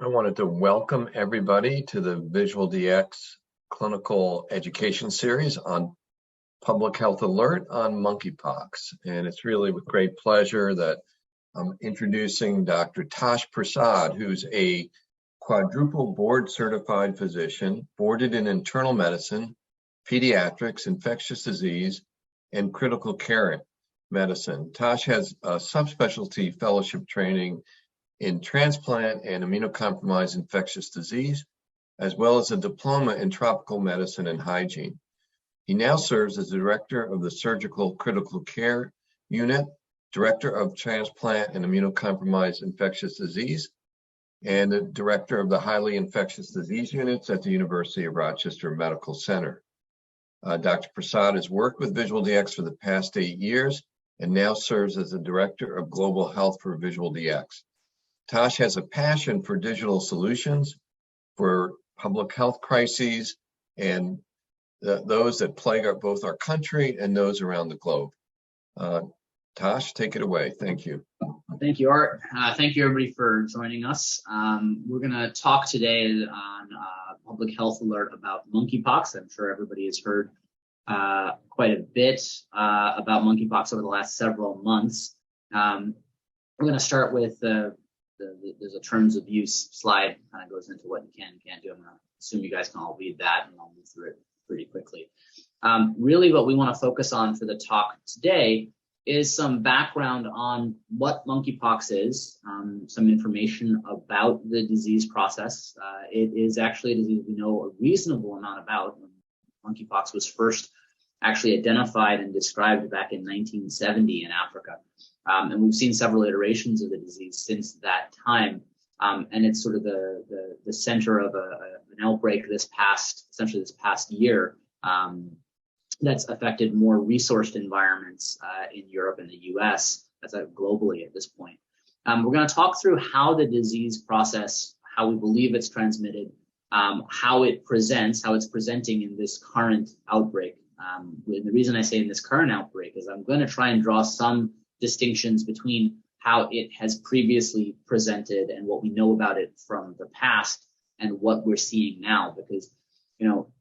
I wanted to welcome everybody to the VisualDx Clinical Education Series on Public Health Alert on Monkeypox. And it's really with great pleasure that I'm introducing Dr. Tosh Prasad, who's a quadruple board certified physician, boarded in internal medicine, pediatrics, infectious disease, and critical care medicine. Tosh has a subspecialty fellowship training in transplant and immunocompromised infectious disease, as well as a diploma in tropical medicine and hygiene. He now serves as the director of the Surgical Critical Care Unit, director of Transplant and Immunocompromised Infectious Disease, and the director of the Highly Infectious Disease Units at the University of Rochester Medical Center. Dr. Prasad has worked with VisualDx for the past 8 years and now serves as the director of Global Health for VisualDx. Tosh has a passion for digital solutions for public health crises and those that plague both our country and those around the globe. Tosh, take it away. Thank you. Thank you, Art. Thank you, everybody, for joining us. We're going to talk today on Public Health Alert about monkeypox. I'm sure everybody has heard quite a bit about monkeypox over the last several months. We're going to start with there's a terms of use slide, kind of goes into what you can and can't do. I'm going to assume you guys can all read that, and I'll move through it pretty quickly. Really, what we want to focus on for the talk today is some background on what monkeypox is, some information about the disease process. It is actually a disease we know a reasonable amount about. Monkeypox was first actually identified and described back in 1970 in Africa. And we've seen several iterations of the disease since that time. And it's sort of the center of an outbreak essentially this past year, that's affected more resourced environments in Europe and the US, as globally at this point. We're going to talk through how the disease process, how we believe it's transmitted, how it presents, how it's presenting in this current outbreak. The reason I say in this current outbreak is I'm going to try and draw some distinctions between how it has previously presented and what we know about it from the past and what we're seeing now. Because,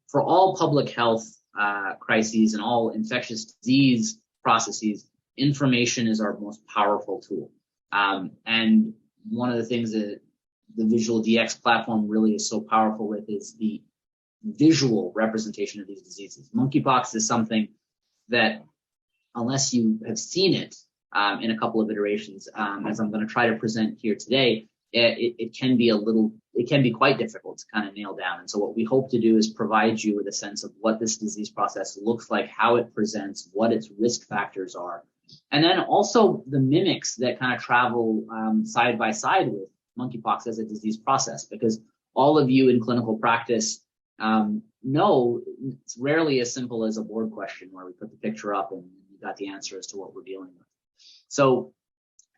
for all public health crises and all infectious disease processes, information is our most powerful tool. And one of the things that the VisualDx platform really is so powerful with is the visual representation of these diseases. Monkeypox is something that, unless you have seen it in a couple of iterations, as I'm going to try to present here today, it can be quite difficult to kind of nail down. And so what we hope to do is provide you with a sense of what this disease process looks like, how it presents, what its risk factors are, and then also the mimics that kind of travel side by side with monkeypox as a disease process, because all of you in clinical practice know it's rarely as simple as a board question where we put the picture up and you got the answer as to what we're dealing with. So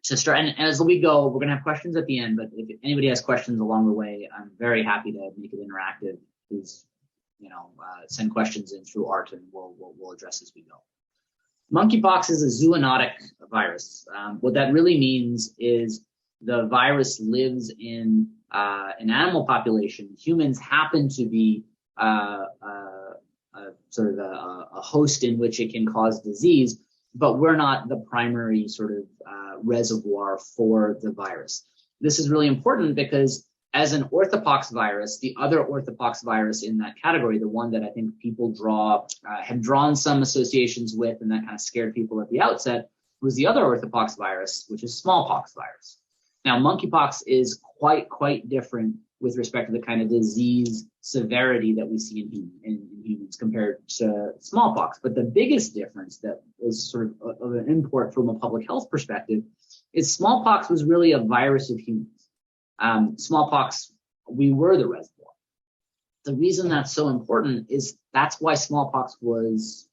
to start, and as we go, we're going to have questions at the end, but if anybody has questions along the way, I'm very happy to make it interactive. Please, send questions in through Art, and we'll address as we go. Monkeypox is a zoonotic virus. What that really means is the virus lives in an animal population. Humans happen to be sort of a host in which it can cause disease, but we're not the primary sort of reservoir for the virus. This is really important because as an orthopox virus, the other orthopox virus in that category, the one that I think people have drawn some associations with and that kind of scared people at the outset, was the other orthopox virus, which is smallpox virus. Now, monkeypox is quite different with respect to the kind of disease severity that we see in humans compared to smallpox. But the biggest difference that is sort of an import from a public health perspective is smallpox was really a virus of humans. Smallpox, we were the reservoir. The reason that's so important is that's why smallpox was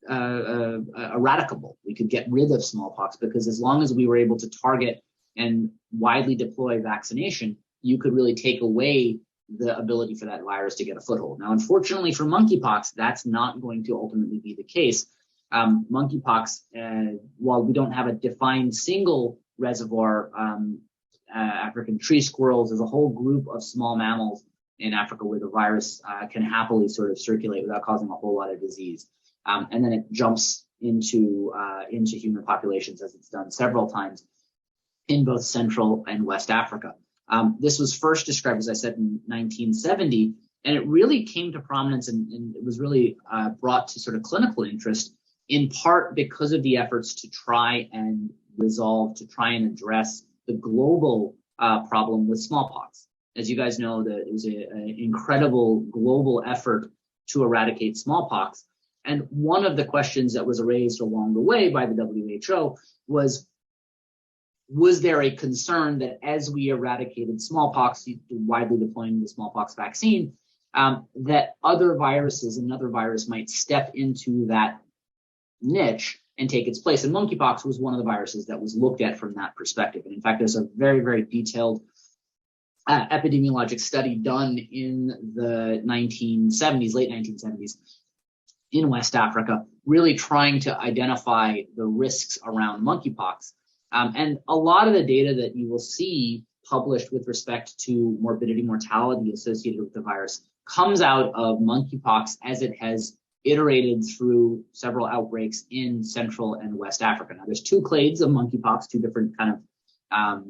eradicable. We could get rid of smallpox because as long as we were able to target and widely deploy vaccination, you could really take away the ability for that virus to get a foothold. Now, unfortunately for monkeypox, that's not going to ultimately be the case. Monkeypox, while we don't have a defined single reservoir, African tree squirrels. There's a whole group of small mammals in Africa where the virus can happily sort of circulate without causing a whole lot of disease. And then it jumps into human populations, as it's done several times in both Central and West Africa. This was first described, as I said, in 1970, and it really came to prominence and it was really brought to sort of clinical interest, in part because of the efforts to try and address the global problem with smallpox. As you guys know, it was an incredible global effort to eradicate smallpox. And one of the questions that was raised along the way by the WHO was there a concern that as we eradicated smallpox, widely deploying the smallpox vaccine, that other viruses, another virus might step into that niche and take its place? And monkeypox was one of the viruses that was looked at from that perspective. And in fact, there's a very, very detailed epidemiologic study done in the 1970s, late 1970s, in West Africa, really trying to identify the risks around monkeypox. And a lot of the data that you will see published with respect to morbidity, mortality associated with the virus comes out of monkeypox as it has iterated through several outbreaks in Central and West Africa. Now, there's two clades of monkeypox, two different kind of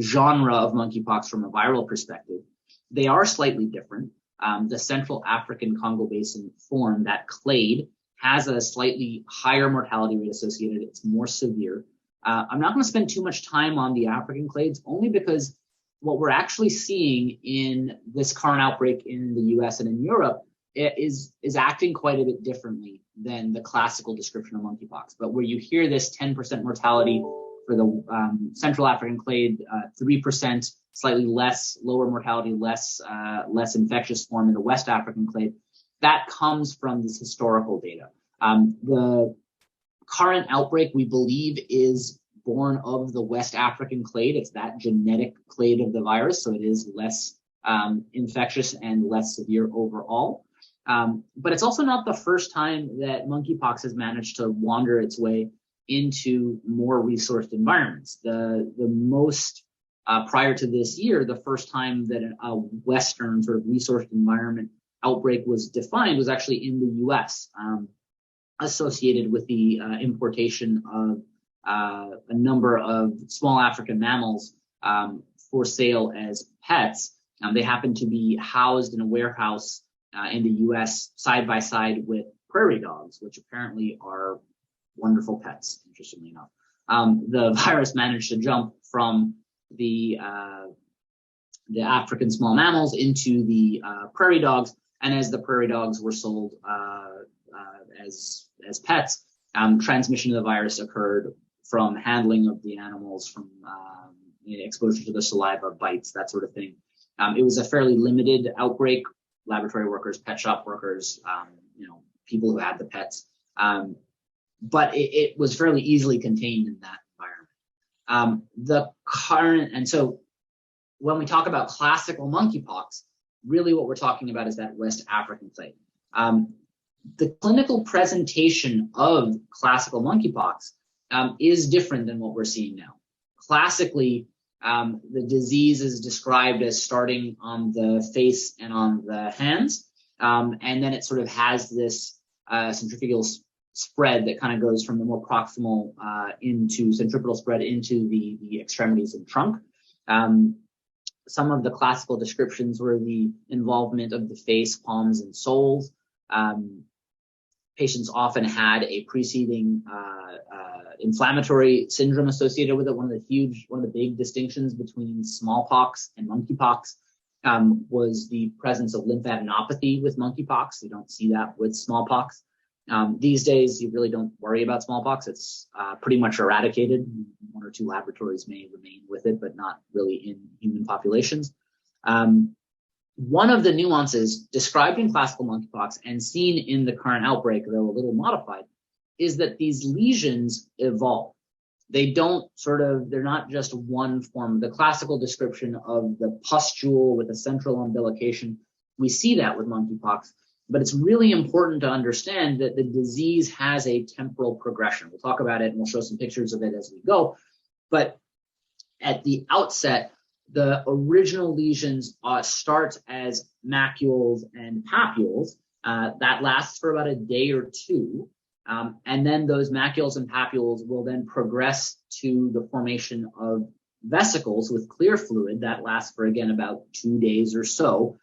genre of monkeypox from a viral perspective. They are slightly different. The Central African Congo Basin form, that clade, has a slightly higher mortality rate associated. It's more severe. I'm not going to spend too much time on the African clades, only because what we're actually seeing in this current outbreak in the US and in Europe is acting quite a bit differently than the classical description of monkeypox. But where you hear this 10% mortality for the Central African clade, 3%, slightly less, lower mortality, less infectious form in the West African clade, that comes from this historical data. The current outbreak, we believe, is born of the West African clade. It's that genetic clade of the virus, so it is less infectious and less severe overall. But it's also not the first time that monkeypox has managed to wander its way into more resourced environments. The most prior to this year, the first time that a Western sort of resourced environment outbreak was defined was actually in the US, associated with the importation of a number of small African mammals for sale as pets. They happen to be housed in a warehouse in the US side by side with prairie dogs, which apparently are wonderful pets, interestingly enough. The virus managed to jump from the African small mammals into the prairie dogs, and as the prairie dogs were sold as pets, transmission of the virus occurred from handling of the animals, from exposure to the saliva, bites, that sort of thing. It was a fairly limited outbreak. Laboratory workers, pet shop workers, people who had the pets. But it was fairly easily contained in that environment. And so when we talk about classical monkeypox, really what we're talking about is that West African clade. The clinical presentation of classical monkeypox is different than what we're seeing now. Classically, the disease is described as starting on the face and on the hands, and then it sort of has this centrifugal spread that kind of goes from the more proximal into centripetal spread into the extremities and trunk. Some of the classical descriptions were the involvement of the face, palms, and soles. Patients often had a preceding inflammatory syndrome associated with it. One of the big distinctions between smallpox and monkeypox was the presence of lymphadenopathy with monkeypox. You don't see that with smallpox. These days, you really don't worry about smallpox. It's pretty much eradicated. One or two laboratories may remain with it, but not really in human populations. One of the nuances described in classical monkeypox and seen in the current outbreak, though a little modified, is that these lesions evolve. They're not just one form. The classical description of the pustule with a central umbilication, we see that with monkeypox, but it's really important to understand that the disease has a temporal progression. We'll talk about it and we'll show some pictures of it as we go. But at the outset, The original lesions start as macules and papules. That lasts for about a day or two. And then those macules and papules will then progress to the formation of vesicles with clear fluid that lasts for, again, about 2 days or so.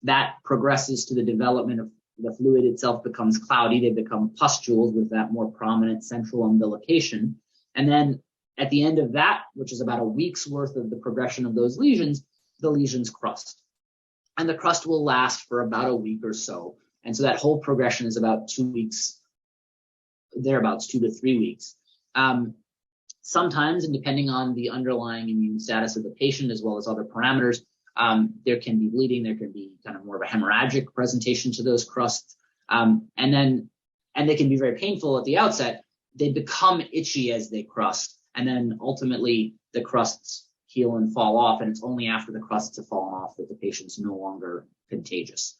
That progresses to the development of the fluid itself becomes cloudy. They become pustules with that more prominent central umbilication. And then at the end of that, which is about a week's worth of the progression of those lesions, the lesions crust. And the crust will last for about a week or so. And so that whole progression is about 2 weeks, thereabouts, 2 to 3 weeks. Sometimes, and depending on the underlying immune status of the patient as well as other parameters, there can be bleeding, there can be kind of more of a hemorrhagic presentation to those crusts. And they can be very painful at the outset. They become itchy as they crust. And then ultimately the crusts heal and fall off. And it's only after the crusts have fallen off that the patient's no longer contagious.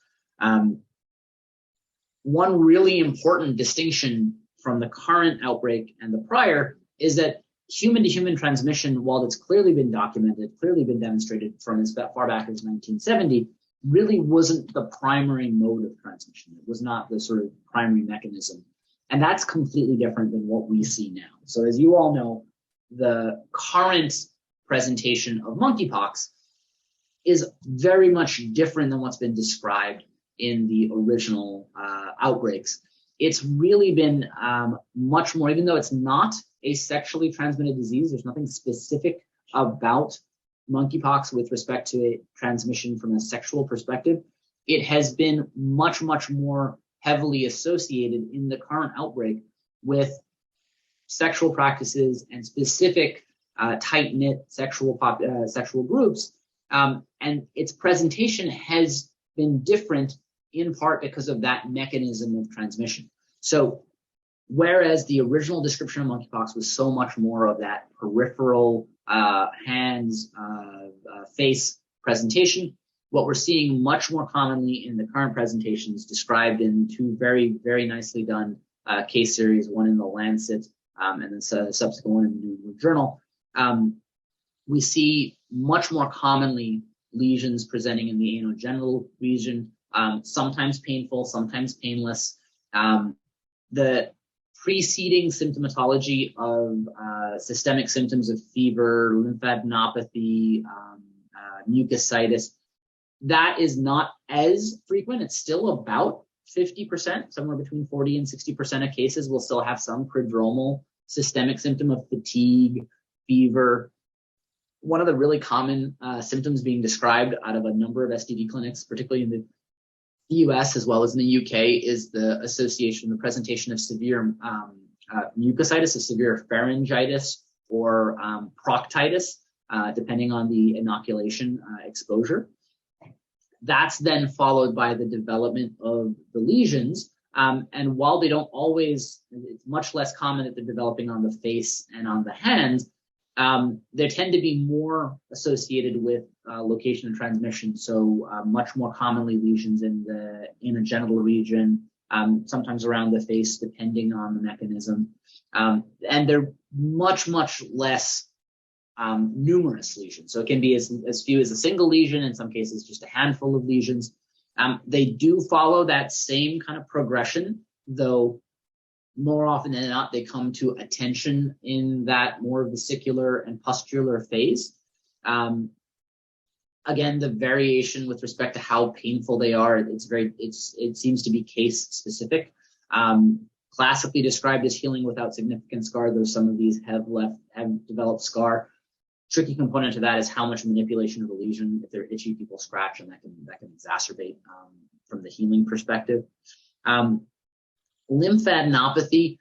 One really important distinction from the current outbreak and the prior is that human-to-human transmission, while it's clearly been documented, clearly been demonstrated from as far back as 1970, really wasn't the primary mode of transmission. It was not the sort of primary mechanism. And that's completely different than what we see now. So as you all know, the current presentation of monkeypox is very much different than what's been described in the original outbreaks. It's really been much more, even though it's not a sexually transmitted disease, there's nothing specific about monkeypox with respect to a transmission from a sexual perspective. It has been much, much more heavily associated in the current outbreak with sexual practices and specific tight-knit sexual groups. And its presentation has been different in part because of that mechanism of transmission. So whereas the original description of monkeypox was so much more of that peripheral hands, face presentation, what we're seeing much more commonly in the current presentations described in two very, very nicely done case series, one in the Lancet and then the subsequent one in the New England Journal. We see much more commonly lesions presenting in the anogenital region, sometimes painful, sometimes painless. The preceding symptomatology of systemic symptoms of fever, lymphadenopathy, mucositis, that is not as frequent. It's still about 50%, somewhere between 40 and 60% of cases will still have some prodromal systemic symptom of fatigue, fever. One of the really common symptoms being described out of a number of STD clinics, particularly in the US as well as in the UK, is the association, the presentation of severe mucositis, of severe pharyngitis or proctitis, depending on the inoculation exposure. That's then followed by the development of the lesions. And while they don't always, it's much less common that they're developing on the face and on the hands, they tend to be more associated with location of transmission. So much more commonly lesions in the anogenital region, sometimes around the face, depending on the mechanism. And they're much, much less numerous lesions. So it can be as few as a single lesion, in some cases just a handful of lesions. They do follow that same kind of progression, though more often than not, they come to attention in that more vesicular and pustular phase. Again, the variation with respect to how painful they are, it seems to be case specific. Classically described as healing without significant scar, though some of these have developed scar. Tricky component to that is how much manipulation of the lesion. If they're itchy, people scratch, and that can exacerbate from the healing perspective. Lymphadenopathy,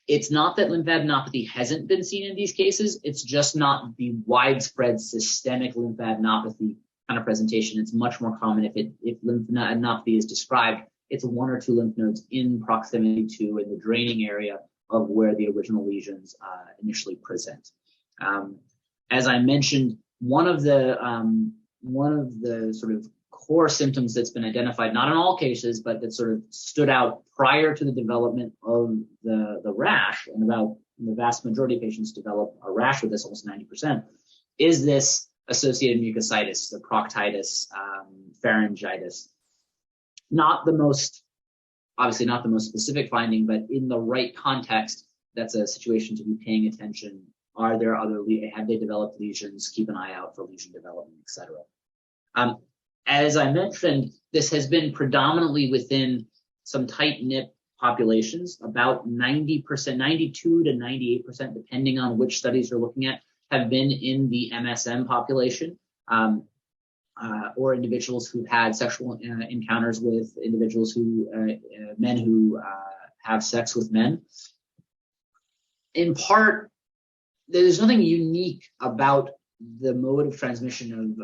it's not that lymphadenopathy hasn't been seen in these cases, it's just not the widespread systemic lymphadenopathy kind of presentation. It's much more common if lymphadenopathy is described, it's 1 or 2 lymph nodes in proximity to in the draining area of where the original lesions initially present. As I mentioned, one of the sort of core symptoms that's been identified, not in all cases, but that sort of stood out prior to the development of the rash, and about the vast majority of patients develop a rash with this, almost 90%, is this associated mucositis, the proctitis, pharyngitis. Obviously not the most specific finding, but in the right context, that's a situation to be paying attention. Have they developed lesions? Keep an eye out for lesion development, etc. As I mentioned, this has been predominantly within some tight-knit populations. About 90%, 92 to 98%, depending on which studies you're looking at, have been in the MSM population, or individuals who've had sexual encounters with individuals men who have sex with men. In part, there's nothing unique about the mode of transmission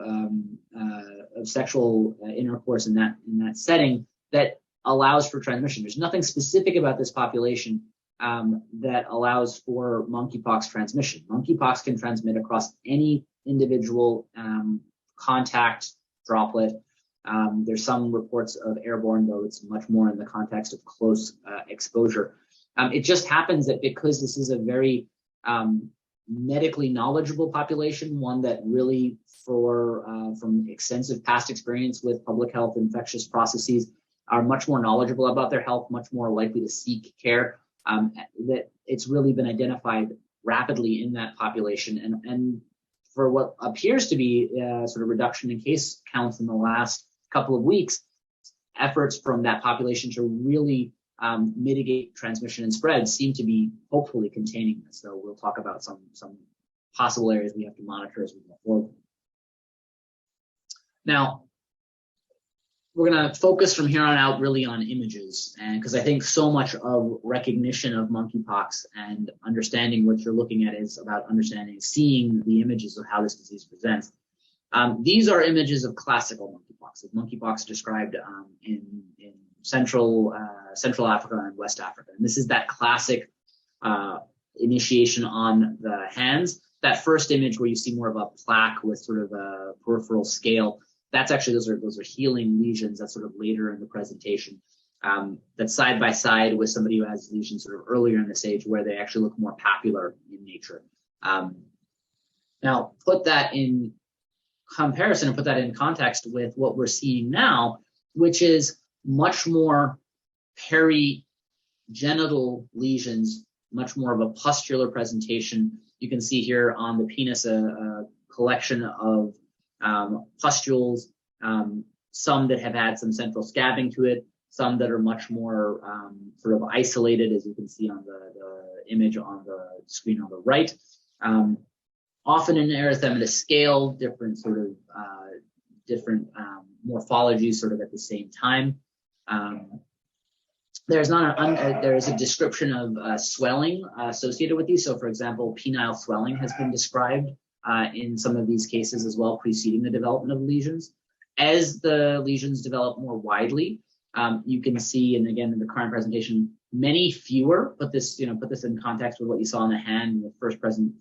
of sexual intercourse in that setting that allows for transmission. There's nothing specific about this population that allows for monkeypox transmission. Monkeypox can transmit across any individual contact droplet. There's some reports of airborne, though it's much more in the context of close exposure. It just happens that because this is a very medically knowledgeable population, one that really, from extensive past experience with public health infectious processes, are much more knowledgeable about their health, much more likely to seek care, that it's really been identified rapidly in that population. And for what appears to be sort of reduction in case counts in the last couple of weeks, efforts from that population to really mitigate transmission and spread seem to be hopefully containing this. So we'll talk about some possible areas we have to monitor as we go forward. Now, we're going to focus from here on out really on images, and because I think so much of recognition of monkeypox and understanding what you're looking at is about seeing the images of how this disease presents. These are images of classical monkeypox, monkeypox described in Central Africa and West Africa. And this is that classic initiation on the hands. That first image where you see more of a plaque with sort of a peripheral scale, that's actually, those are healing lesions. That's sort of later in the presentation. That's side by side with somebody who has lesions sort of earlier in the stage where they actually look more papular in nature. Now, put that in comparison and put that in context with what we're seeing now, which is much more perigenital lesions, much more of a pustular presentation. You can see here on the penis a collection of pustules, some that have had some central scabbing to it, some that are much more sort of isolated, as you can see on the image on the screen on the right. Often in erythematous scale, different sort of morphologies sort of at the same time. There is a description of swelling associated with these. So, for example, penile swelling has been described in some of these cases as well, preceding the development of lesions. As the lesions develop more widely, you can see, and again in the current presentation, many fewer. Put this in context with what you saw in the hand in the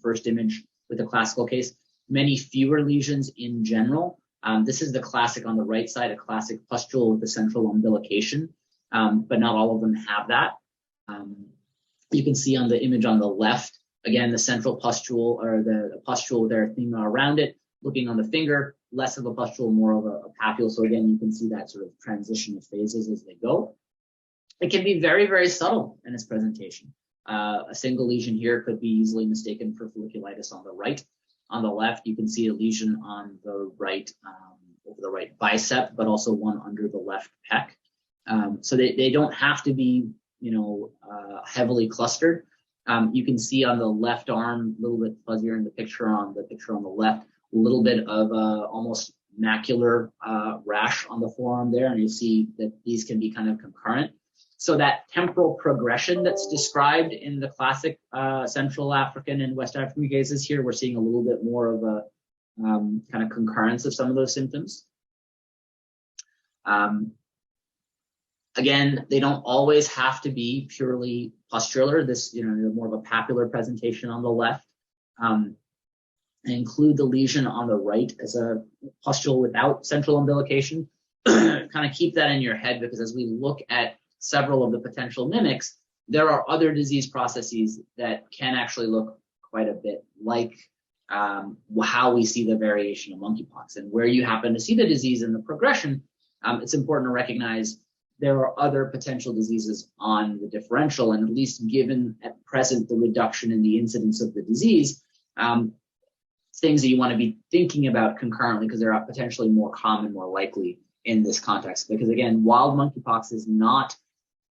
first image with the classical case. Many fewer lesions in general. This is the classic on the right side, a classic pustule with the central umbilication, but not all of them have that. You can see on the image on the left, again, the central pustule, or the pustule with erythema around it. Looking on the finger, less of a pustule, more of a papule. So again, you can see that sort of transition of phases as they go. It can be very, very subtle in its presentation. A single lesion here could be easily mistaken for folliculitis on the right. On the left, you can see a lesion on the right, over the right bicep, but also one under the left pec. So they don't have to be, heavily clustered. You can see on the left arm, a little bit fuzzier in the picture on the left, a little bit of almost macular rash on the forearm there, and you see that these can be kind of concurrent. So that temporal progression that's described in the classic Central African and West African cases, here we're seeing a little bit more of a kind of concurrence of some of those symptoms. Again, they don't always have to be purely pustular. This, more of a papular presentation on the left. Include the lesion on the right as a pustule without central umbilication. Kind of keep that in your head, because as we look at several of the potential mimics, there are other disease processes that can actually look quite a bit like how we see the variation of monkeypox. And where you happen to see the disease in the progression, it's important to recognize there are other potential diseases on the differential, and at least given at present the reduction in the incidence of the disease, things that you want to be thinking about concurrently, because they're potentially more common, more likely in this context. Because again, wild monkeypox is not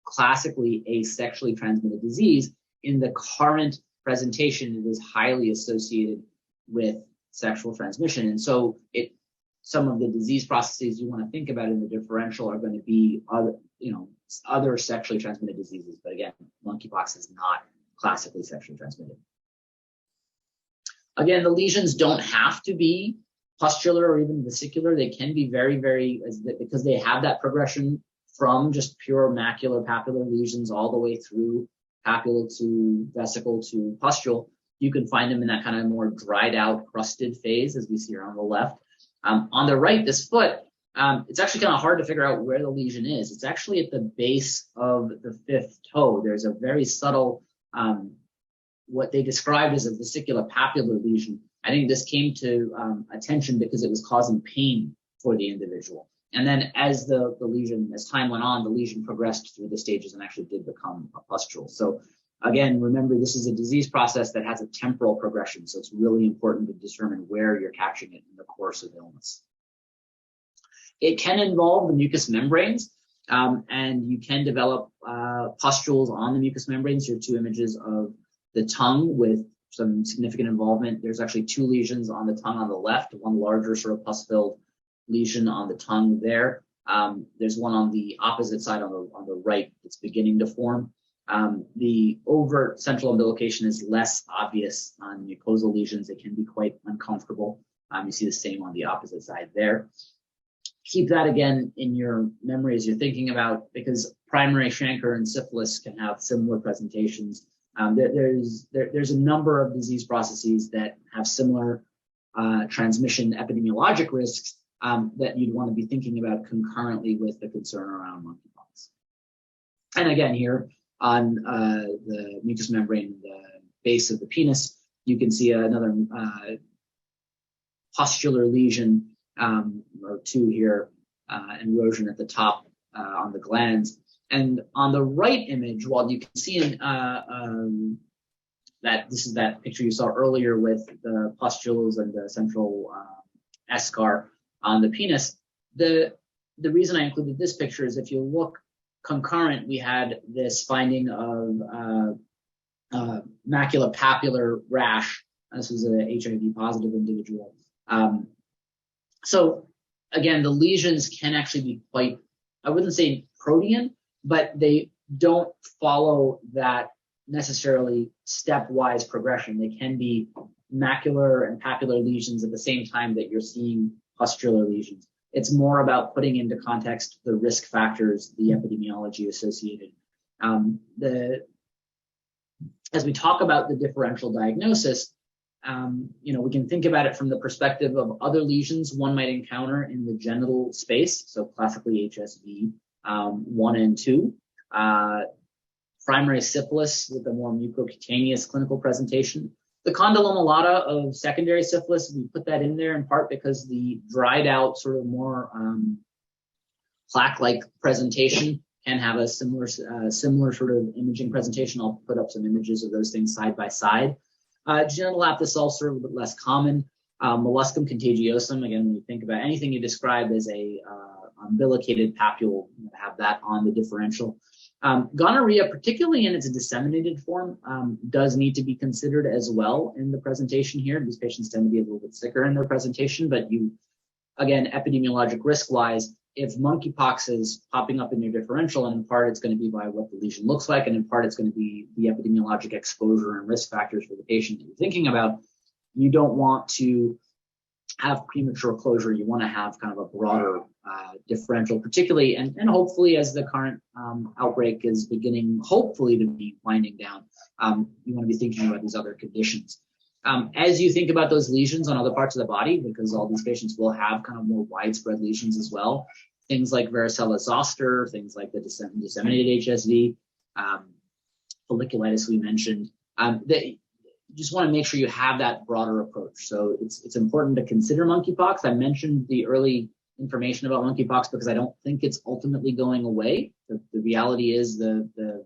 classically a sexually transmitted disease. In the current presentation, it is highly associated with sexual transmission. And so some of the disease processes you want to think about in the differential are going to be other sexually transmitted diseases. But again, monkeypox is not classically sexually transmitted. Again, the lesions don't have to be pustular or even vesicular. They can be very, because they have that progression from just pure macular papular lesions all the way through papula to vesicle to pustule. You can find them in that kind of more dried out, crusted phase, as we see here on the left. On the right, this foot, it's actually kind of hard to figure out where the lesion is. It's actually at the base of the fifth toe. There's a very subtle, what they described as a vesicular papular lesion. I think this came to attention because it was causing pain for the individual. And then as the lesion, as time went on, the lesion progressed through the stages and actually did become a pustule. So again, remember, this is a disease process that has a temporal progression. So it's really important to determine where you're catching it in the course of illness. It can involve the mucous membranes, and you can develop pustules on the mucous membranes. Here are two images of the tongue with some significant involvement. There's actually two lesions on the tongue on the left, one larger sort of pus-filled lesion on the tongue there. There's one on the opposite side on the right that's beginning to form. The overt central umbilication is less obvious on mucosal lesions. It can be quite uncomfortable. You see the same on the opposite side there. Keep that again in your memory as you're thinking about, because primary chancre and syphilis can have similar presentations. There's a number of disease processes that have similar transmission epidemiologic risks that you'd want to be thinking about concurrently with the concern around monkeypox. And again, here on the mucous membrane, the base of the penis, you can see another pustular lesion or two here, and erosion at the top on the glands. And on the right image, while you can see that this is that picture you saw earlier with the pustules and the central eschar on the penis, the reason I included this picture is if you look concurrent, we had this finding of maculopapular rash. This was an HIV positive individual. So again, the lesions can actually be quite, I wouldn't say protean, but they don't follow that necessarily stepwise progression. They can be macular and papular lesions at the same time that you're seeing pustular lesions. It's more about putting into context the risk factors, the epidemiology associated. As we talk about the differential diagnosis, we can think about it from the perspective of other lesions one might encounter in the genital space. So classically HSV 1 and 2, primary syphilis with a more mucocutaneous clinical presentation. The condyloma lata of secondary syphilis, we put that in there in part because the dried out sort of more plaque-like presentation can have a similar sort of imaging presentation. I'll put up some images of those things side by side. Genital aphthous ulcer, a little bit less common. Molluscum contagiosum, again, when you think about anything you describe as a umbilicated papule, you have that on the differential. Gonorrhea, particularly in its disseminated form, does need to be considered as well in the presentation here. These patients tend to be a little bit sicker in their presentation, but again, epidemiologic risk-wise, if monkeypox is popping up in your differential, and in part it's going to be by what the lesion looks like, and in part it's going to be the epidemiologic exposure and risk factors for the patient that you're thinking about, you don't want to have premature closure. You want to have kind of a broader differential, particularly, and hopefully as the current outbreak is beginning, hopefully to be winding down, you want to be thinking about these other conditions. As you think about those lesions on other parts of the body, because all these patients will have kind of more widespread lesions as well, things like varicella zoster, things like the disseminated HSV, folliculitis we mentioned, just want to make sure you have that broader approach. So it's important to consider monkeypox. I mentioned the early information about monkeypox because I don't think it's ultimately going away. The reality is the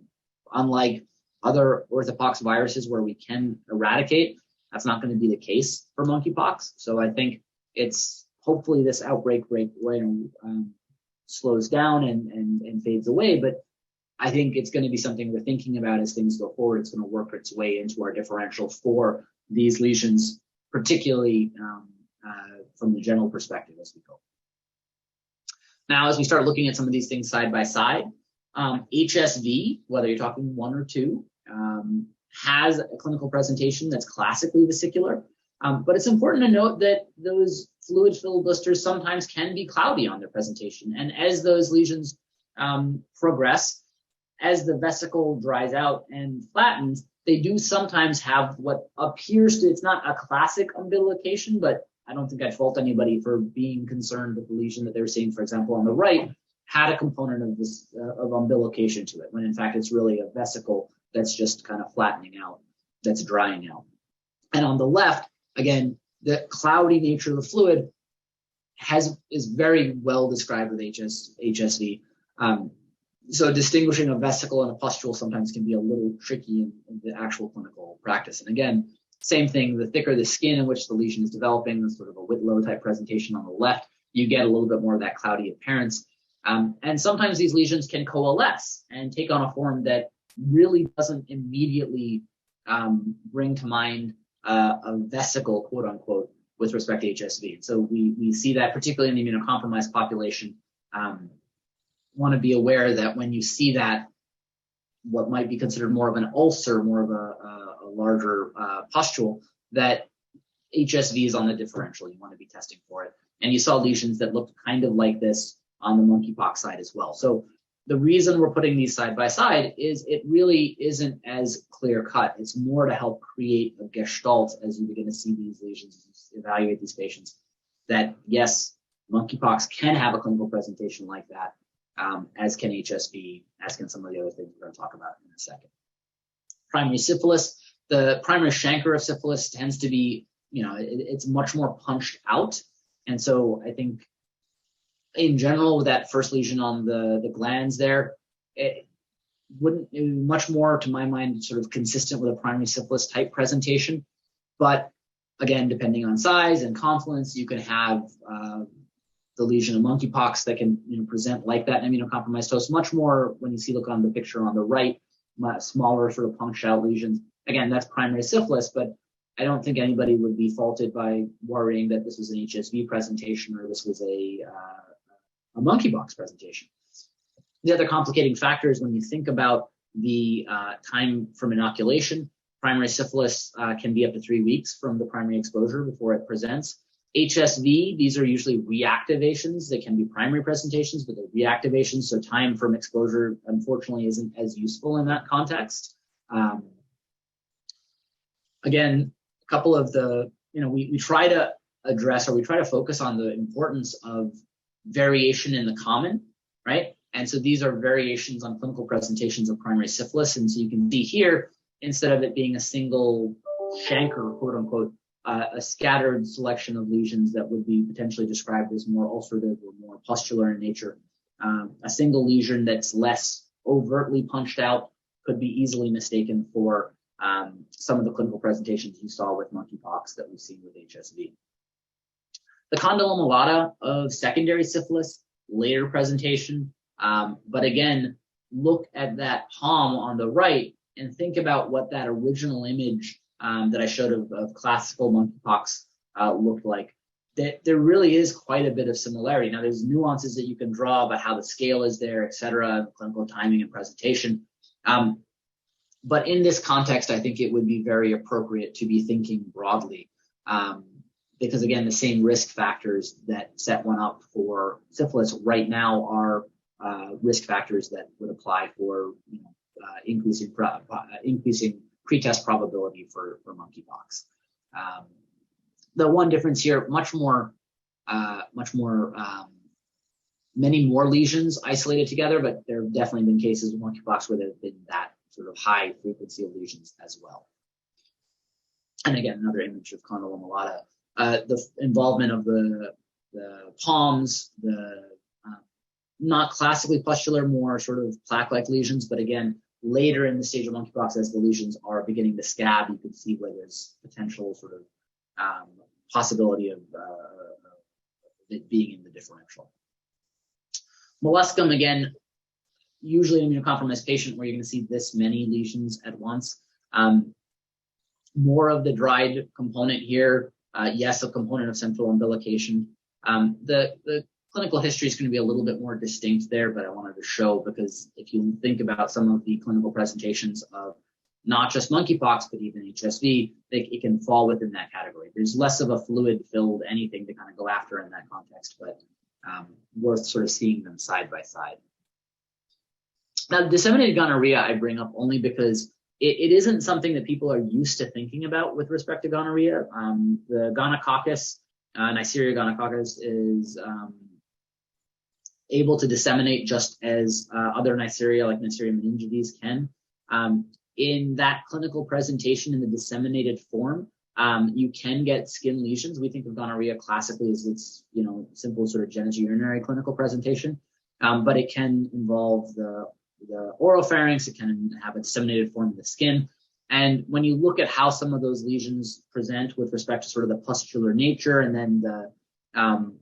unlike other orthopox viruses where we can eradicate, that's not going to be the case for monkeypox. So I think it's hopefully this outbreak slows down and fades away, but I think it's going to be something we're thinking about as things go forward. It's going to work its way into our differential for these lesions, particularly from the general perspective as we go. Now, as we start looking at some of these things side by side, HSV, whether you're talking 1 or 2, has a clinical presentation that's classically vesicular, but it's important to note that those fluid-filled blisters sometimes can be cloudy on their presentation. And as those lesions progress, as the vesicle dries out and flattens, they do sometimes have what appears to, it's not a classic umbilication, but I don't think I'd fault anybody for being concerned with the lesion that they were seeing, for example, on the right, had a component of this of umbilication to it, when in fact it's really a vesicle that's just kind of flattening out, that's drying out. And on the left, again, the cloudy nature of the fluid is very well described with HSV. So distinguishing a vesicle and a pustule sometimes can be a little tricky in the actual clinical practice. And again, same thing, the thicker the skin in which the lesion is developing, sort of a Whitlow type presentation on the left, you get a little bit more of that cloudy appearance. And sometimes these lesions can coalesce and take on a form that really doesn't immediately bring to mind a vesicle, quote unquote, with respect to HSV. So we see that particularly in the immunocompromised population. Want to be aware that when you see that, what might be considered more of an ulcer, more of a larger pustule, that HSV is on the differential. You want to be testing for it. And you saw lesions that looked kind of like this on the monkeypox side as well. So the reason we're putting these side by side is it really isn't as clear cut. It's more to help create a gestalt as you begin to see these lesions, evaluate these patients, that yes, monkeypox can have a clinical presentation like that, as can HSV, as can some of the other things we're going to talk about in a second. Primary syphilis, the primary chancre of syphilis tends to be, it's much more punched out. And so I think in general, with that first lesion on the glands there, it would be much more, to my mind, sort of consistent with a primary syphilis type presentation. But again, depending on size and confluence, you can have the lesion of monkeypox that can present like that in immunocompromised host. Much more when you look on the picture on the right, smaller sort of punched out lesions. Again, that's primary syphilis, but I don't think anybody would be faulted by worrying that this was an HSV presentation or this was a monkeypox presentation. The other complicating factors when you think about the time from inoculation, primary syphilis can be up to 3 weeks from the primary exposure before it presents. HSV, these are usually reactivations. They can be primary presentations, but they're reactivations. So time from exposure, unfortunately, isn't as useful in that context. Again, a couple of the, we try to address, or we try to focus on the importance of variation in the common, right? And so these are variations on clinical presentations of primary syphilis. And so you can see here, instead of it being a single chancre, quote unquote, a scattered selection of lesions that would be potentially described as more ulcerative or more pustular in nature. A single lesion that's less overtly punched out could be easily mistaken for some of the clinical presentations you saw with monkeypox that we've seen with HSV. The condyloma lata of secondary syphilis, later presentation, but again, look at that palm on the right and think about what that original image that I showed of classical monkeypox looked like. There really is quite a bit of similarity. Now, there's nuances that you can draw about how the scale is there, et cetera, clinical timing and presentation. But in this context, I think it would be very appropriate to be thinking broadly, because again, the same risk factors that set one up for syphilis right now are risk factors that would apply for increasing pretest probability for monkeypox. The one difference here, many more lesions isolated together, but there have definitely been cases of monkeypox where there have been that sort of high frequency of lesions as well. And again, another image of condyle lymphoma. The involvement of the palms, the not classically pustular, more sort of plaque-like lesions, but again, later in the stage of monkeypox, as the lesions are beginning to scab, you can see where there's potential sort of possibility of it being in the differential. Molluscum, again, usually an immunocompromised patient where you're going to see this many lesions at once. More of the dried component here, yes, a component of central umbilication. The clinical history is going to be a little bit more distinct there, but I wanted to show because if you think about some of the clinical presentations of not just monkeypox, but even HSV, it can fall within that category. There's less of a fluid-filled anything to kind of go after in that context, but worth sort of seeing them side by side. Now, disseminated gonorrhea I bring up only because it isn't something that people are used to thinking about with respect to gonorrhea. The gonococcus, Neisseria gonococcus, is able to disseminate just as other Neisseria, like Neisseria meningitis, can. In that clinical presentation in the disseminated form, you can get skin lesions. We think of gonorrhea classically as its, simple sort of genitourinary clinical presentation, but it can involve the oropharynx. It can have a disseminated form of the skin. And when you look at how some of those lesions present with respect to sort of the pustular nature, and then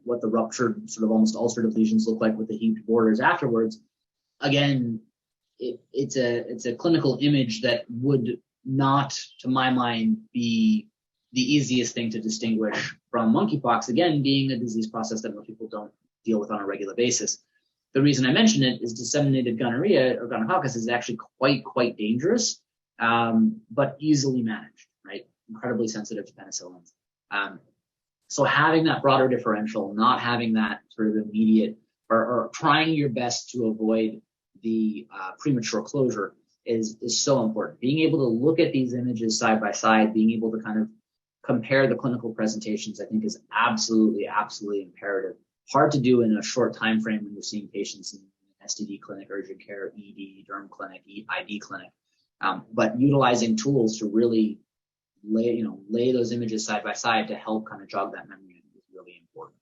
what the ruptured, sort of almost ulcerative lesions look like with the heaped borders afterwards, again, it's a clinical image that would not, to my mind, be the easiest thing to distinguish from monkeypox, again, being a disease process that most people don't deal with on a regular basis. The reason I mention it is disseminated gonorrhea or gonococcus is actually quite dangerous, but easily managed, right? Incredibly sensitive to penicillins. So having that broader differential, not having that sort of immediate, or trying your best to avoid the premature closure is so important. Being able to look at these images side by side, being able to kind of compare the clinical presentations, I think is absolutely imperative. Hard to do in a short time frame when you're seeing patients in STD clinic, urgent care, ED, derm clinic, ID clinic. But utilizing tools to really lay those images side by side to help kind of jog that memory is really important.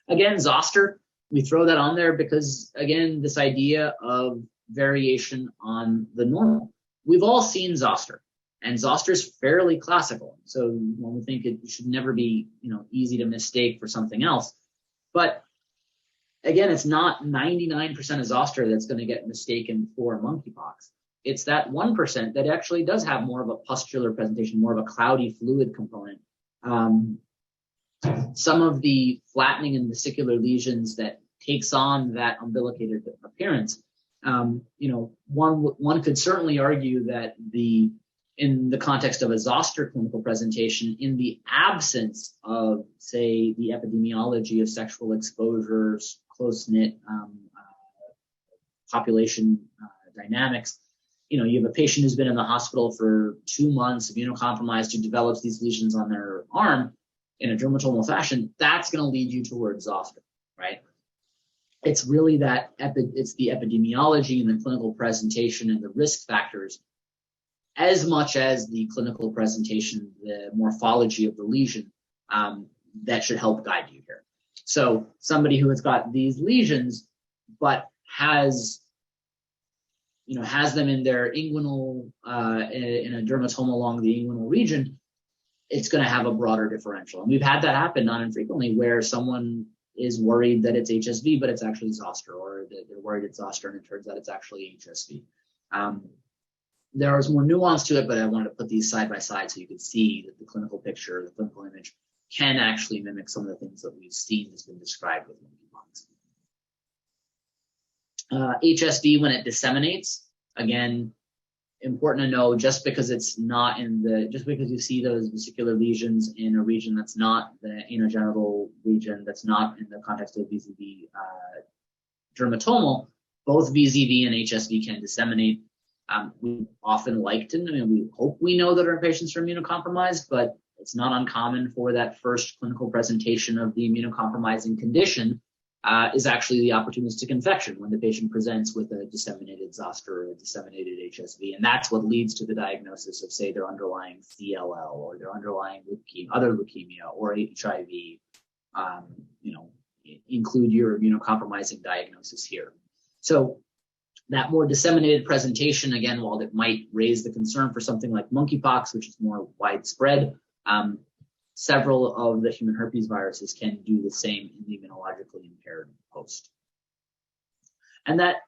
Again, zoster, we throw that on there because, again, this idea of variation on the normal. We've all seen zoster, and zoster is fairly classical. So when we think it should never be, easy to mistake for something else. But again, it's not 99% of zoster that's going to get mistaken for monkeypox. It's that 1% that actually does have more of a pustular presentation, more of a cloudy fluid component. Some of the flattening and vesicular lesions that takes on that umbilicated appearance, one could certainly argue that in the context of a zoster clinical presentation, in the absence of, say, the epidemiology of sexual exposures, close-knit population dynamics, you have a patient who's been in the hospital for 2 months, immunocompromised, who develops these lesions on their arm in a dermatomal fashion, that's going to lead you towards zoster, right? It's really it's the epidemiology and the clinical presentation and the risk factors, as much as the clinical presentation, the morphology of the lesion, that should help guide you here. So somebody who has got these lesions, but has them in their inguinal, in a dermatoma along the inguinal region, it's going to have a broader differential. And we've had that happen not infrequently, where someone is worried that it's HSV, but it's actually zoster, or they're worried it's zoster, and it turns out it's actually HSV. There is more nuance to it, but I wanted to put these side by side so you could see that the clinical picture, the clinical image, can actually mimic some of the things that we've seen has been described with monkeypox. HSV, when it disseminates, again, important to know, just because it's not just because you see those vesicular lesions in a region that's not the anogenital region, that's not in the context of VZV dermatomal, both VZV and HSV can disseminate. We often like to, we hope we know that our patients are immunocompromised, but it's not uncommon for that first clinical presentation of the immunocompromising condition is actually the opportunistic infection when the patient presents with a disseminated zoster or a disseminated HSV. And that's what leads to the diagnosis of, say, their underlying CLL or their underlying other leukemia or HIV. Include your immunocompromising diagnosis here. So that more disseminated presentation, again, while it might raise the concern for something like monkeypox, which is more widespread, several of the human herpes viruses can do the same in the immunologically impaired host. And that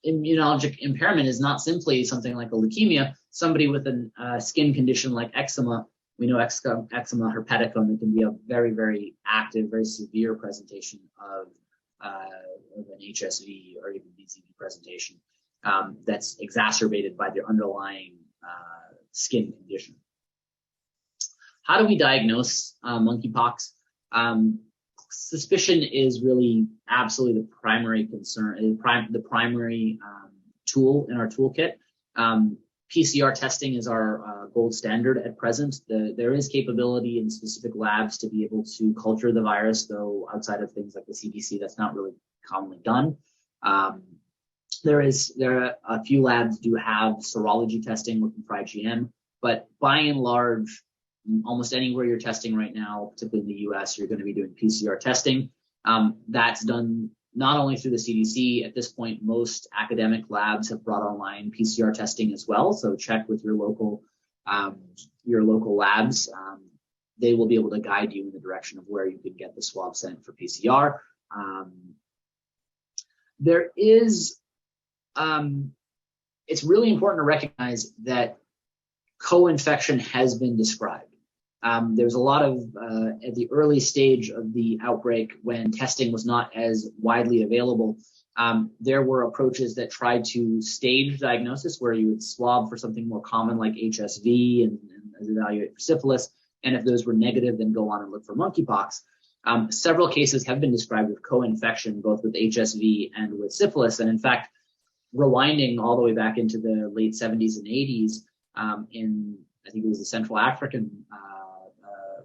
immunologic impairment is not simply something like a leukemia. Somebody with a skin condition like eczema, we know eczema herpeticum, it can be a very, very active, very severe presentation of an HSV or even BCV presentation that's exacerbated by their underlying skin condition. How do we diagnose monkeypox? Suspicion is really absolutely the primary concern, the primary tool in our toolkit. PCR testing is our gold standard at present. There is capability in specific labs to be able to culture the virus, though outside of things like the CDC, that's not really commonly done. There are a few labs do have serology testing looking for IgM, but by and large, almost anywhere you're testing right now, particularly in the US, you're going to be doing PCR testing. That's done not only through the CDC. At this point, most academic labs have brought online PCR testing as well. So check with your local labs. They will be able to guide you in the direction of where you can get the swab sent for PCR. It's really important to recognize that co-infection has been described. There's a lot of, at the early stage of the outbreak when testing was not as widely available, there were approaches that tried to stage diagnosis where you would swab for something more common like HSV and evaluate for syphilis. And if those were negative, then go on and look for monkeypox. Several cases have been described with co-infection, both with HSV and with syphilis. And in fact, rewinding all the way back into the late 70s and 80s, I think it was the Central African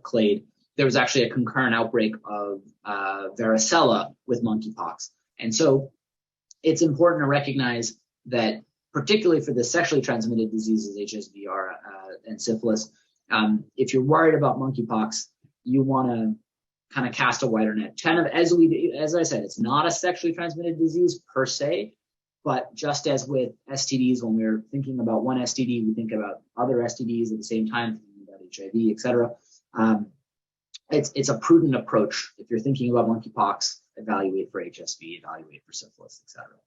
clade, there was actually a concurrent outbreak of varicella with monkeypox. And so it's important to recognize that, particularly for the sexually transmitted diseases, HSV and syphilis, if you're worried about monkeypox, you want to kind of cast a wider net. As I said, it's not a sexually transmitted disease per se, but just as with STDs, when we're thinking about one STD, we think about other STDs at the same time, thinking about HIV, et cetera. It's a prudent approach. If you're thinking about monkeypox, evaluate for HSV, evaluate for syphilis, et cetera.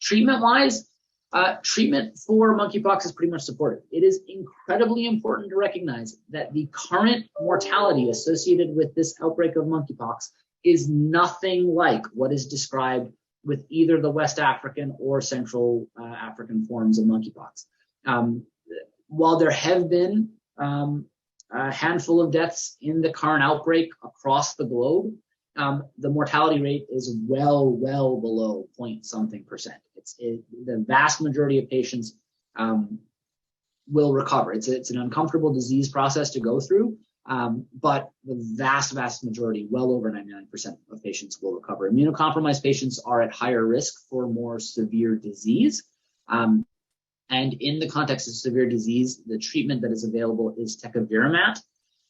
Treatment-wise, treatment for monkeypox is pretty much supported. It is incredibly important to recognize that the current mortality associated with this outbreak of monkeypox is nothing like what is described with either the West African or Central African forms of monkeypox. While there have been a handful of deaths in the current outbreak across the globe, the mortality rate is well below .something%. The vast majority of patients will recover. It's an uncomfortable disease process to go through, but the vast majority, well over 99% of patients will recover. Immunocompromised patients are at higher risk for more severe disease. And in the context of severe disease, the treatment that is available is tecovirimat.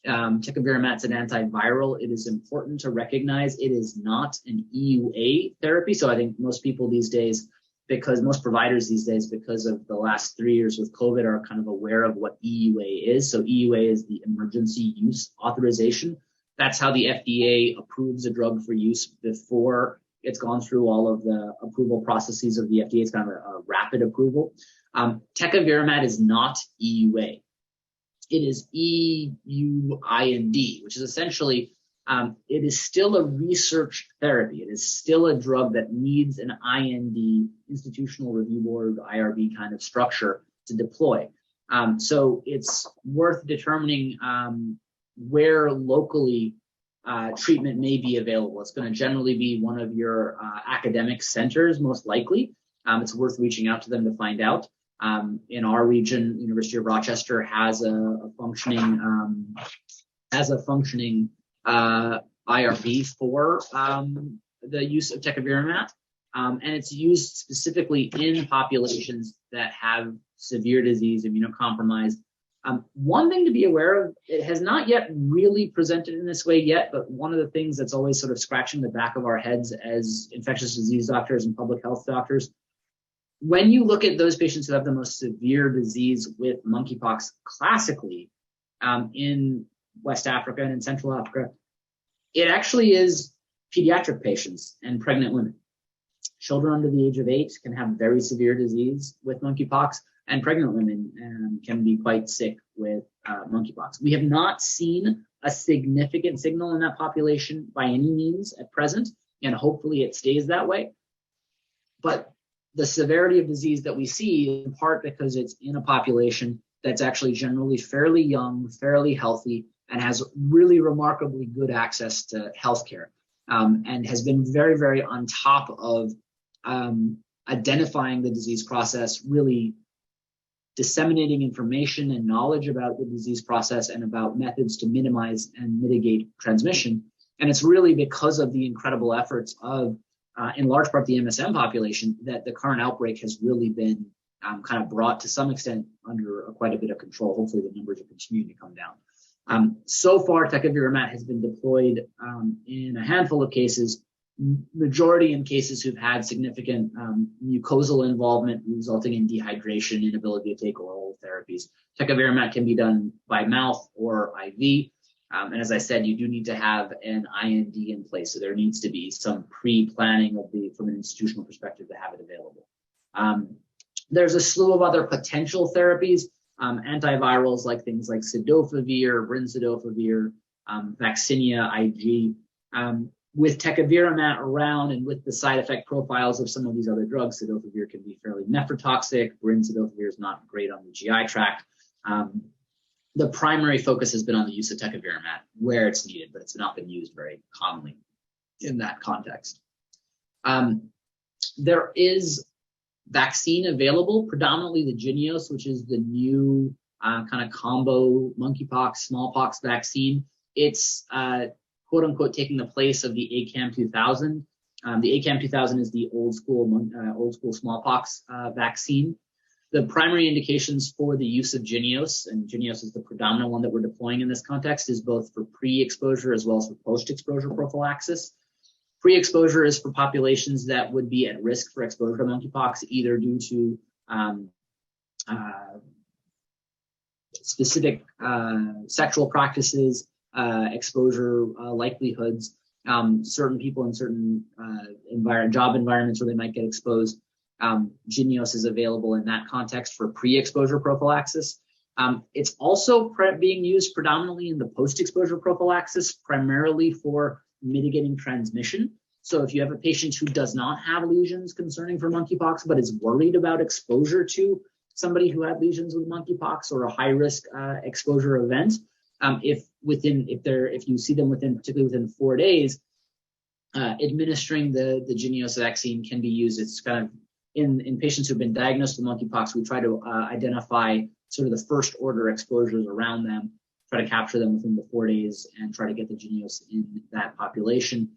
Tecovirimat's an antiviral. It is important to recognize it is not an EUA therapy. So I think most people these days, most providers these days, because of the last 3 years with COVID, are kind of aware of what EUA is. So EUA is the emergency use authorization. That's how the FDA approves a drug for use before it's gone through all of the approval processes of the FDA. It's kind of a rapid approval. Tecovirimat is not EUA. It is EUIND, which is essentially, it is still a research therapy. It is still a drug that needs an IND, institutional review board, IRB kind of structure to deploy. So it's worth determining where locally treatment may be available. It's going to generally be one of your academic centers, most likely. It's worth reaching out to them to find out. In our region, University of Rochester has a functioning IRB for the use of tecovirimat, and it's used specifically in populations that have severe disease, immunocompromised. One thing to be aware of, it has not yet really presented in this way yet, but one of the things that's always sort of scratching the back of our heads as infectious disease doctors and public health doctors, when you look at those patients who have the most severe disease with monkeypox classically in West Africa and in Central Africa, it actually is pediatric patients and pregnant women. Children under the age of 8 can have very severe disease with monkeypox, and pregnant women can be quite sick with monkeypox. We have not seen a significant signal in that population by any means at present, and hopefully it stays that way. But the severity of disease that we see, in part because it's in a population that's actually generally fairly young, fairly healthy, and has really remarkably good access to healthcare, and has been very, very on top of identifying the disease process, really disseminating information and knowledge about the disease process and about methods to minimize and mitigate transmission. And it's really because of the incredible efforts of, in large part, the MSM population that the current outbreak has really been kind of brought to some extent under quite a bit of control. Hopefully the numbers are continuing to come down. So far, tecovirimat has been deployed in a handful of cases, majority in cases who've had significant mucosal involvement resulting in dehydration, inability to take oral therapies. Tecovirimat can be done by mouth or IV. And as I said, you do need to have an IND in place. So there needs to be some pre-planning from an institutional perspective to have it available. There's a slew of other potential therapies, antivirals like things like cidofovir, brincidofovir, Vaccinia IG. With tecovirimat around and with the side effect profiles of some of these other drugs, cidofovir can be fairly nephrotoxic. Brincidofovir is not great on the GI tract. The primary focus has been on the use of tecovirimat where it's needed, but it's not been used very commonly in that context. There is vaccine available, predominantly the Jynneos, which is the new kind of combo monkeypox, smallpox vaccine. It's quote unquote taking the place of the ACAM 2000. The ACAM 2000 is the old school smallpox vaccine. The primary indications for the use of Jynneos, and Jynneos is the predominant one that we're deploying in this context, is both for pre-exposure as well as for post-exposure prophylaxis. Pre-exposure is for populations that would be at risk for exposure to monkeypox, either due to specific sexual practices, exposure likelihoods, certain people in certain job environments where they might get exposed. Jynneos is available in that context for pre-exposure prophylaxis. It's also being used predominantly in the post-exposure prophylaxis, primarily for mitigating transmission. So if you have a patient who does not have lesions concerning for monkeypox, but is worried about exposure to somebody who had lesions with monkeypox or a high-risk exposure event, if you see them particularly within 4 days, administering the Jynneos vaccine can be used. It's kind of in patients who've been diagnosed with monkeypox, we try to identify sort of the first order exposures around them, try to capture them within the 4 days and try to get the Jynneos in that population.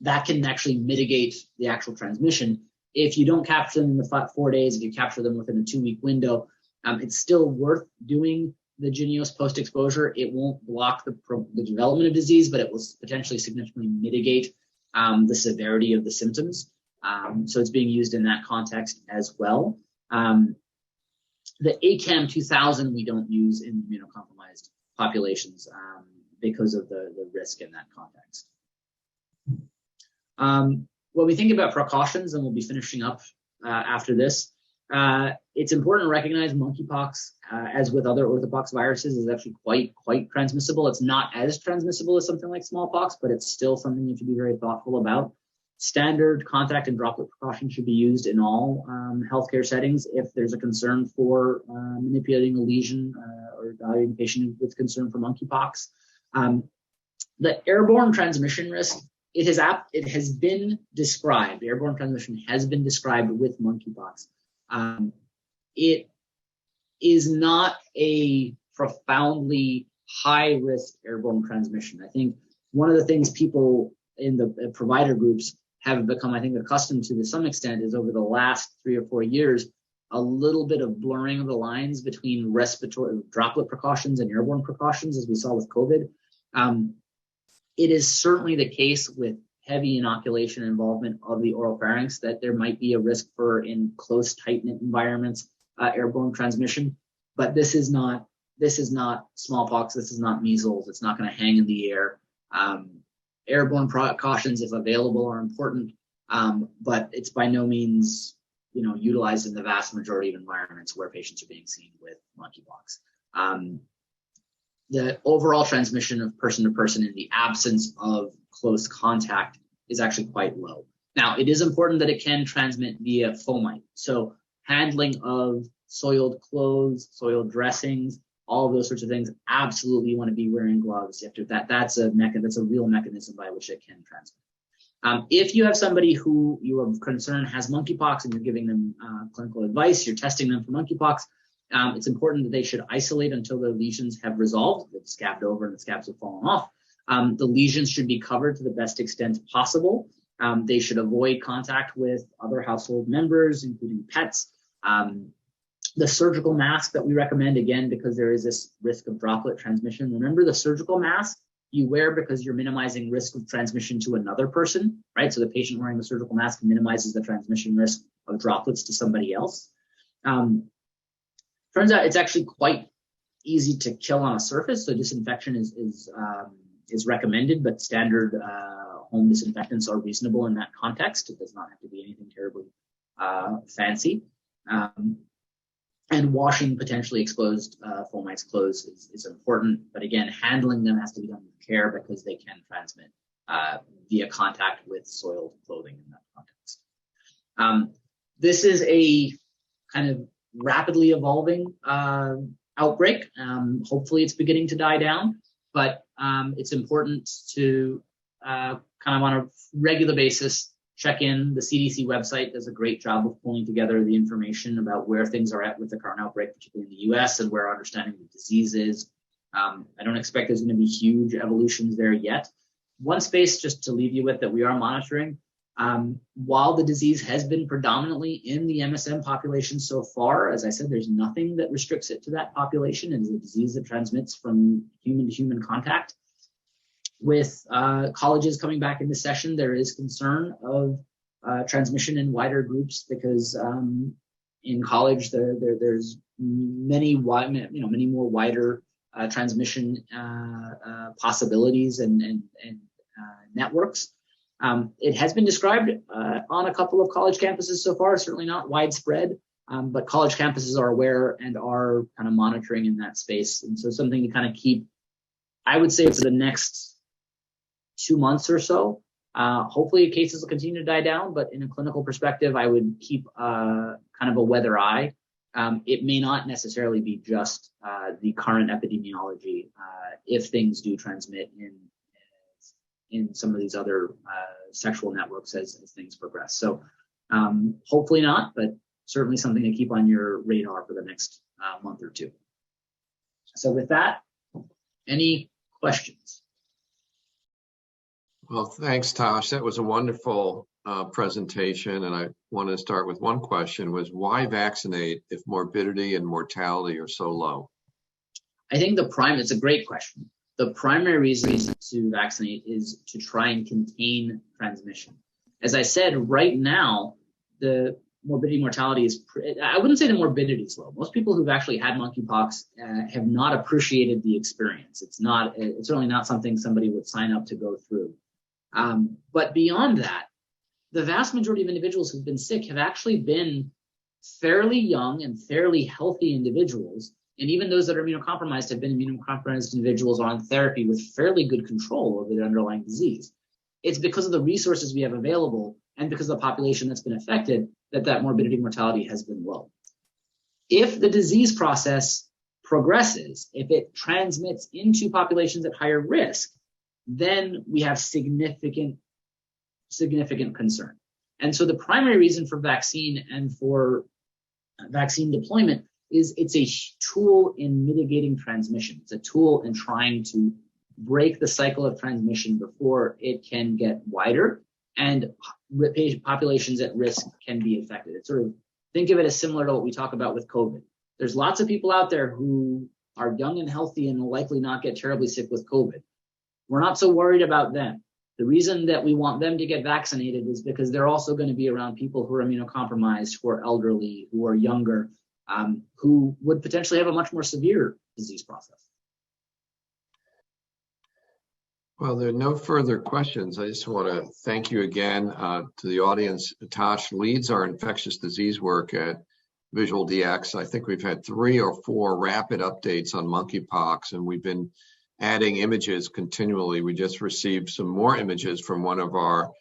That can actually mitigate the actual transmission. If you don't capture them in the 4 days, if you capture them within a 2-week window, it's still worth doing the Jynneos post-exposure. It won't block the development of disease, but it will potentially significantly mitigate the severity of the symptoms. So it's being used in that context as well. The ACAM 2000 we don't use in immunocompromised populations because of the risk in that context. When we think about precautions, and we'll be finishing up after this, it's important to recognize monkeypox, as with other orthopox viruses, is actually quite transmissible. It's not as transmissible as something like smallpox, but it's still something you have to be very thoughtful about. Standard contact and droplet precautions should be used in all healthcare settings. If there's a concern for manipulating a lesion or evaluating a patient with concern for monkeypox, the airborne transmission risk, it has been described. Airborne transmission has been described with monkeypox. It is not a profoundly high risk airborne transmission. I think One of the things people in the provider groups have become, I think, accustomed to some extent is over the last 3 or 4 years, a little bit of blurring of the lines between respiratory droplet precautions and airborne precautions, as we saw with COVID. It is certainly the case with heavy inoculation involvement of the oropharynx that there might be a risk for, in close, tight-knit environments, airborne transmission. But this is not smallpox. This is not measles. It's not going to hang in the air. Airborne precautions, if available, are important, but it's by no means, utilized in the vast majority of environments where patients are being seen with monkeypox. The overall transmission of person to person in the absence of close contact is actually quite low. Now, it is important that it can transmit via fomite. So handling of soiled clothes, soiled dressings, all of those sorts of things, absolutely you want to be wearing gloves. You have to, that's a real mechanism by which it can transmit. If you have somebody who you are concerned has monkeypox and you're giving them clinical advice, you're testing them for monkeypox, it's important that they should isolate until their lesions have resolved. They've scabbed over and the scabs have fallen off. The lesions should be covered to the best extent possible. They should avoid contact with other household members, including pets. The surgical mask that we recommend, again, because there is this risk of droplet transmission. Remember, the surgical mask you wear because you're minimizing risk of transmission to another person, right? So the patient wearing the surgical mask minimizes the transmission risk of droplets to somebody else. Turns out it's actually quite easy to kill on a surface, so disinfection is recommended, but standard home disinfectants are reasonable in that context. It does not have to be anything terribly fancy. And washing potentially exposed fomites clothes is important, but again, handling them has to be done with care because they can transmit via contact with soiled clothing in that context. This is a kind of rapidly evolving outbreak. Hopefully it's beginning to die down, but it's important to kind of on a regular basis check in. The CDC website does a great job of pulling together the information about where things are at with the current outbreak, particularly in the US, and where our understanding of the disease is. I don't expect there's going to be huge evolutions there yet. One space just to leave you with that we are monitoring, while the disease has been predominantly in the MSM population so far, as I said, there's nothing that restricts it to that population. It is a disease that transmits from human to human contact. With colleges coming back into session, there is concern of transmission in wider groups because in college there's many more wider transmission possibilities and networks. It has been described on a couple of college campuses so far, certainly not widespread, but college campuses are aware and are kind of monitoring in that space. And so something to kind of keep, I would say, for the next 2 months or so. Hopefully cases will continue to die down, but in a clinical perspective, I would keep kind of a weather eye. It may not necessarily be just the current epidemiology if things do transmit in some of these other sexual networks as things progress. So hopefully not, but certainly something to keep on your radar for the next month or two. So with that, any questions? Well, thanks, Tosh. That was a wonderful presentation. And I want to start with one question, was why vaccinate if morbidity and mortality are so low? I think it's a great question. The primary reason to vaccinate is to try and contain transmission. As I said, right now, the morbidity mortality is, I wouldn't say the morbidity is low. Most people who've actually had monkeypox have not appreciated the experience. It's certainly not something somebody would sign up to go through. But beyond that, the vast majority of individuals who've been sick have actually been fairly young and fairly healthy individuals. And even those that are immunocompromised have been immunocompromised individuals on therapy with fairly good control over their underlying disease. It's because of the resources we have available and because of the population that's been affected that morbidity mortality has been low. If the disease process progresses, if it transmits into populations at higher risk, then we have significant concern. And so the primary reason for vaccine and for vaccine deployment is it's a tool in mitigating transmission. It's a tool in trying to break the cycle of transmission before it can get wider and patient populations at risk can be affected. It's sort of, think of it as similar to what we talk about with COVID. There's lots of people out there who are young and healthy and will likely not get terribly sick with COVID. We're not so worried about them. The reason that we want them to get vaccinated is because they're also going to be around people who are immunocompromised, who are elderly, who are younger, who would potentially have a much more severe disease process. Well, there are no further questions. I just want to thank you again to the audience. Tosh leads our infectious disease work at VisualDx. I think we've had 3 or 4 rapid updates on monkeypox, and we've been adding images continually. We just received some more images from one of our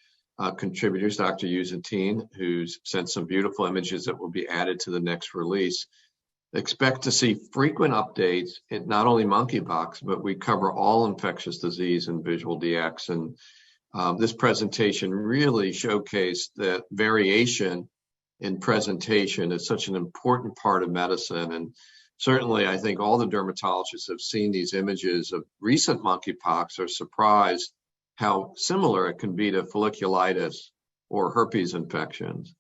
contributors, Dr. Uzatine, who's sent some beautiful images that will be added to the next release. Expect to see frequent updates in not only monkeypox, but we cover all infectious disease in VisualDx. And this presentation really showcased that variation in presentation is such an important part of medicine. And certainly, I think all the dermatologists have seen these images of recent monkeypox are surprised how similar it can be to folliculitis or herpes infections.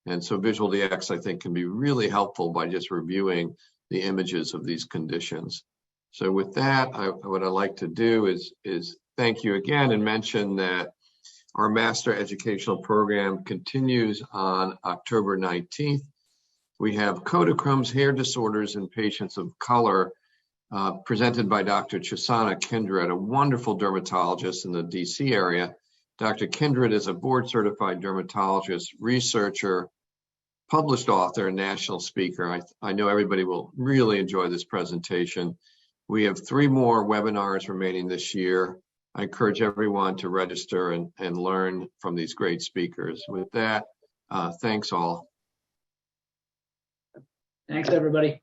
And so VisualDx, I think, can be really helpful by just reviewing the images of these conditions. So with that, what I'd like to do is thank you again and mention that our master educational program continues on October 19th. We have Kodachrome's hair disorders in patients of color presented by Dr. Chisana Kindred, a wonderful dermatologist in the DC area. Dr. Kindred is a board-certified dermatologist, researcher, published author, and national speaker. I know everybody will really enjoy this presentation. We have 3 more webinars remaining this year. I encourage everyone to register and learn from these great speakers. With that, thanks all. Thanks, everybody.